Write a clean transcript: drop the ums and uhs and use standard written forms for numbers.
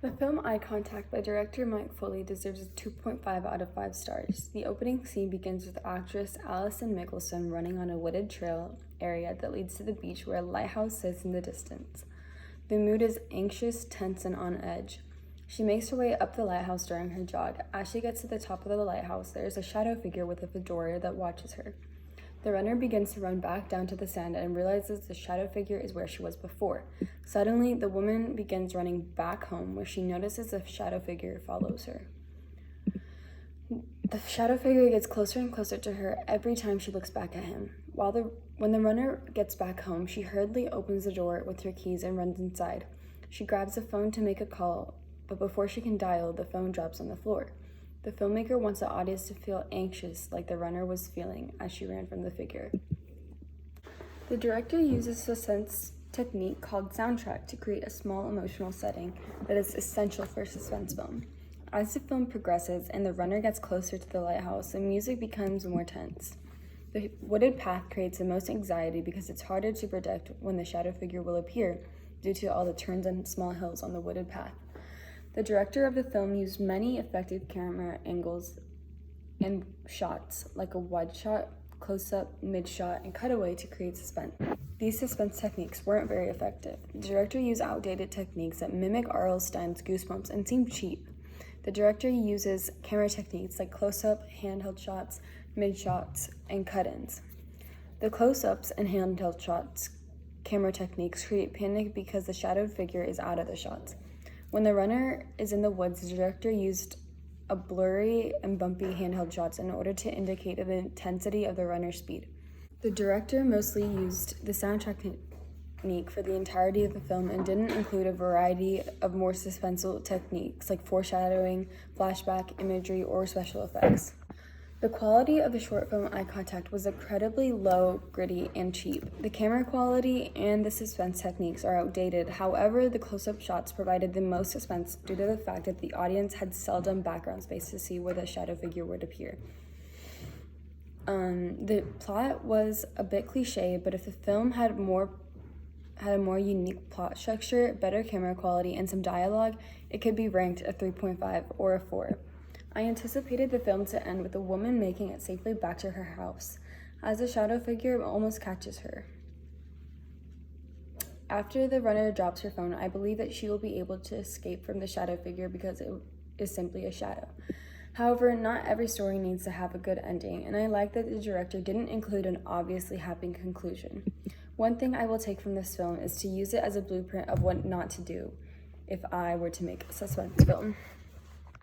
The film Eye Contact by director Mike Foley deserves a 2.5 out of 5 stars. The opening scene begins with actress Alison Mickelson running on a wooded trail area that leads to the beach where a lighthouse sits in the distance. The mood is anxious, tense, and on edge. She makes her way up the lighthouse during her jog. As she gets to the top of the lighthouse, there is a shadow figure with a fedora that watches her. The runner begins to run back down to the sand and realizes the shadow figure is where she was before. Suddenly, the woman begins running back home, where she notices the shadow figure follows her. The shadow figure gets closer and closer to her every time she looks back at him. When the runner gets back home, she hurriedly opens the door with her keys and runs inside. She grabs the phone to make a call, but before she can dial, the phone drops on the floor. The filmmaker wants the audience to feel anxious like the runner was feeling as she ran from the figure. The director uses a suspense technique called soundtrack to create a small emotional setting that is essential for a suspense film. As the film progresses and the runner gets closer to the lighthouse, the music becomes more tense. The wooded path creates the most anxiety because it's harder to predict when the shadow figure will appear due to all the turns and small hills on the wooded path. The director of the film used many effective camera angles and shots, like a wide shot, close-up, mid-shot, and cutaway to create suspense. These suspense techniques weren't very effective. The director used outdated techniques that mimic R.L. Stein's Goosebumps and seem cheap. The director uses camera techniques like close-up, handheld shots, mid-shots, and cut-ins. The close-ups and handheld shots camera techniques create panic because the shadowed figure is out of the shots. When the runner is in the woods, the director used a blurry and bumpy handheld shots in order to indicate the intensity of the runner's speed. The director mostly used the soundtrack technique for the entirety of the film and didn't include a variety of more suspenseful techniques like foreshadowing, flashback, imagery, or special effects. The quality of the short film Eye Contact was incredibly low, gritty, and cheap. The camera quality and the suspense techniques are outdated. However, the close-up shots provided the most suspense due to the fact that the audience had seldom background space to see where the shadow figure would appear. The plot was a bit cliche, but if the film had a more unique plot structure, better camera quality, and some dialogue, it could be ranked a 3.5 or a 4. I anticipated the film to end with a woman making it safely back to her house, as the shadow figure almost catches her. After the runner drops her phone, I believe that she will be able to escape from the shadow figure because it is simply a shadow. However, not every story needs to have a good ending, and I like that the director didn't include an obviously happy conclusion. One thing I will take from this film is to use it as a blueprint of what not to do if I were to make a suspense film.